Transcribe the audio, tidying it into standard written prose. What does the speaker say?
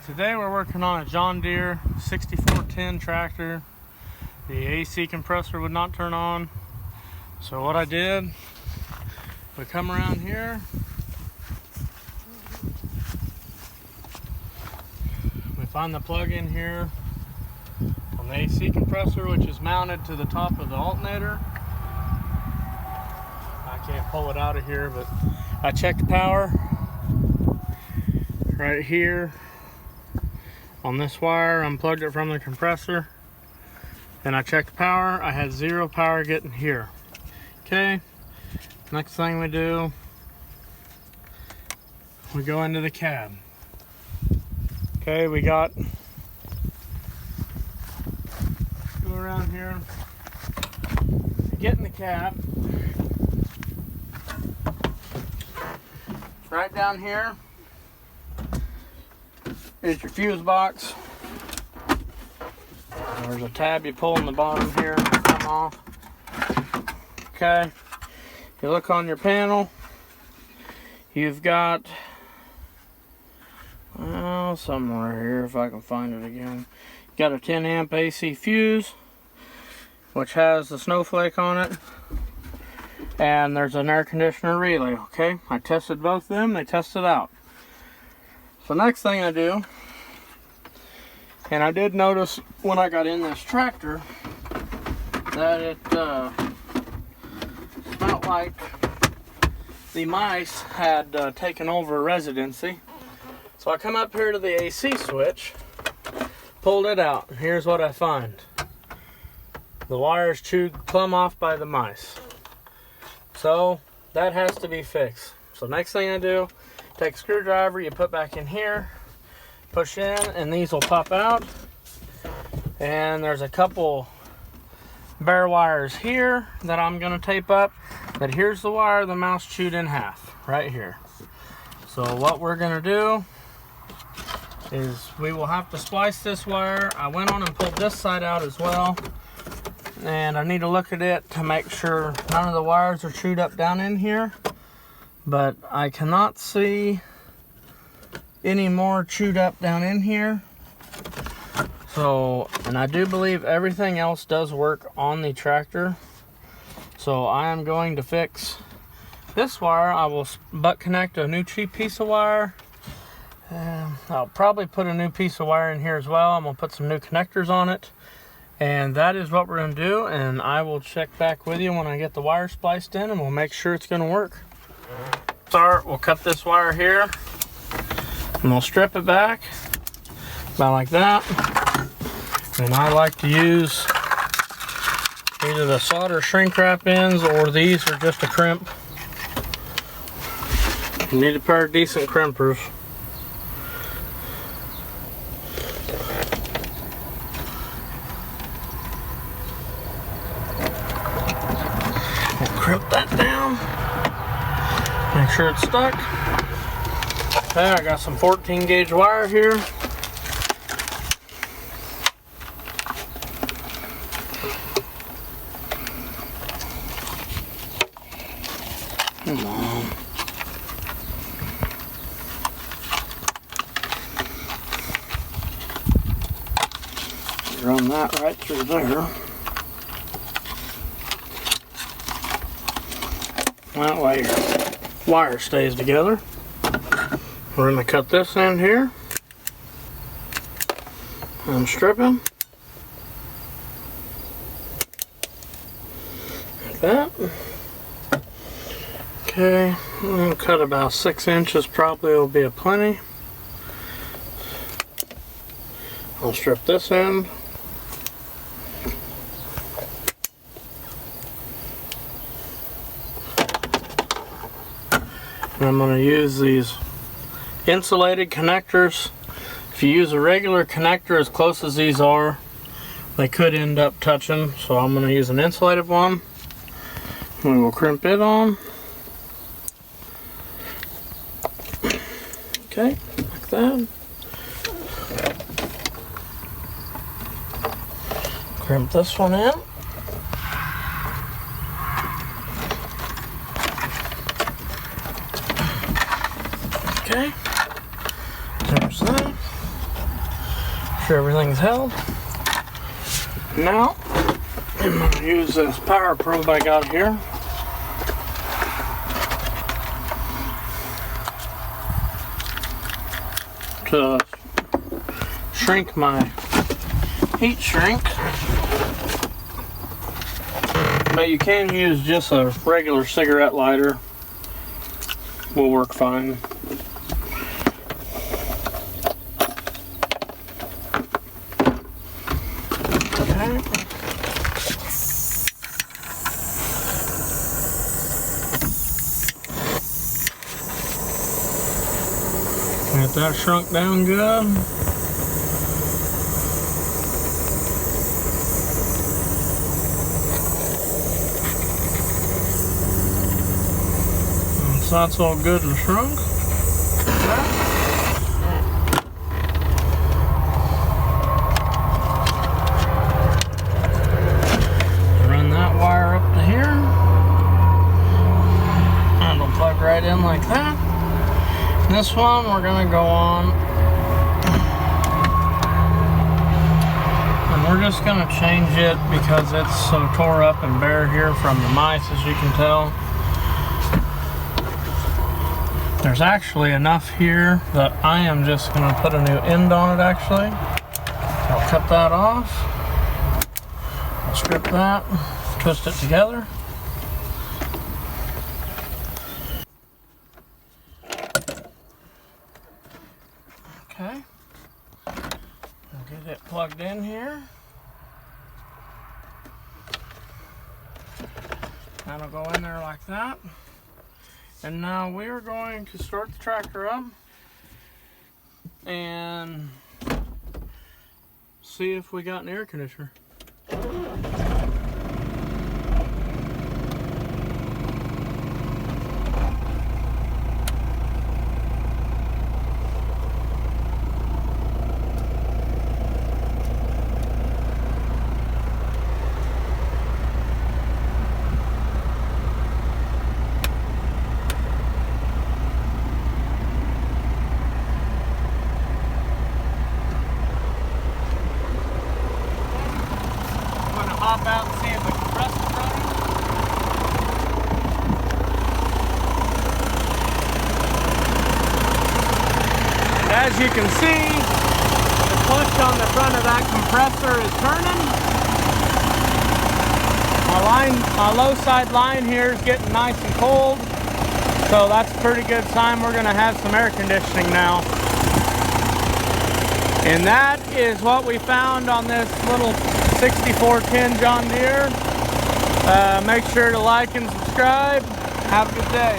Today we're working on a John Deere 6410 tractor. The AC compressor would not turn on. So what I did, we come around here, we find the plug in here on the AC compressor, which is mounted to the top of the alternator. I can't pull it out of here, but I checked power right here on this wire. Unplugged it from the compressor and I checked power. I had 0 power getting here. Okay, next thing we do, we go into the cab. Okay, we got, go around here, get in the cab. Right down here is your fuse box. There's a tab you pull in the bottom here to come off. Okay, you look on your panel, you've got, well, somewhere here if I can find it again, you got a 10 amp AC fuse which has the snowflake on it, and there's an air conditioner relay. Okay, I tested both of them, they tested out. So next thing I do, and I did notice when I got in this tractor that it smelled like the mice had taken over a residency. So I come up here to the AC switch, pulled it out, and here's what I find. The wire's chewed plumb off by the mice. So that has to be fixed. So next thing I do, take a screwdriver, you put back in here, push in, and these will pop out. And there's a couple bare wires here that I'm gonna tape up. But here's the wire the mouse chewed in half, right here. So what we're gonna do is we will have to splice this wire. I went on and pulled this side out as well. And I need to look at it to make sure none of the wires are chewed up down in here. But I cannot see any more chewed up down in here. So, and I do believe everything else does work on the tractor. So I am going to fix this wire. I will butt connect a new cheap piece of wire. I'll probably put a new piece of wire in here as well. I'm gonna put some new connectors on it. And that is what we're gonna do. And I will check back with you when I get the wire spliced in, and we'll make sure it's gonna work. Start, we'll cut this wire here. And we'll strip it back, about like that. And I like to use either the solder shrink wrap ends or these are just a crimp. You need a pair of decent crimpers. We'll crimp that down. Make sure it's stuck. Okay, I got some 14 gauge wire here. Come on. Run that right through there. That way your wire stays together. We're going to cut this end here and strip him like that. Okay, I'm going to cut about 6 inches, probably will be a plenty. I'll strip this end. And I'm going to use these insulated connectors. If you use a regular connector as close as these are, they could end up touching. So I'm going to use an insulated one. We will crimp it on. Okay, like that. Crimp this one in. Okay, there's that. sure everything's held. Now, I'm going to use this power probe I got here. To shrink my heat shrink. But you can use just a regular cigarette lighter. Will work fine. Okay. Get that shrunk down good. So that's all good and shrunk. Run that wire up to here. And it'll plug right in like that. This one we're going to go on. And we're just going to change it because it's so tore up and bare here from the mice, as you can tell. There's actually enough here that I am just going to put a new end on it actually. I'll cut that off. I'll strip that, twist it together. Okay. I'll get it plugged in here. That'll go in there like that. And now we are going to start the tractor up and see if we got an air conditioner. Hop out and see if the compressor's running. And as you can see, the clutch on the front of that compressor is turning. My low side line here is getting nice and cold, so that's a pretty good sign we're going to have some air conditioning now. And that is what we found on this little 6410 John Deere. Make sure to like and subscribe. Have a good day.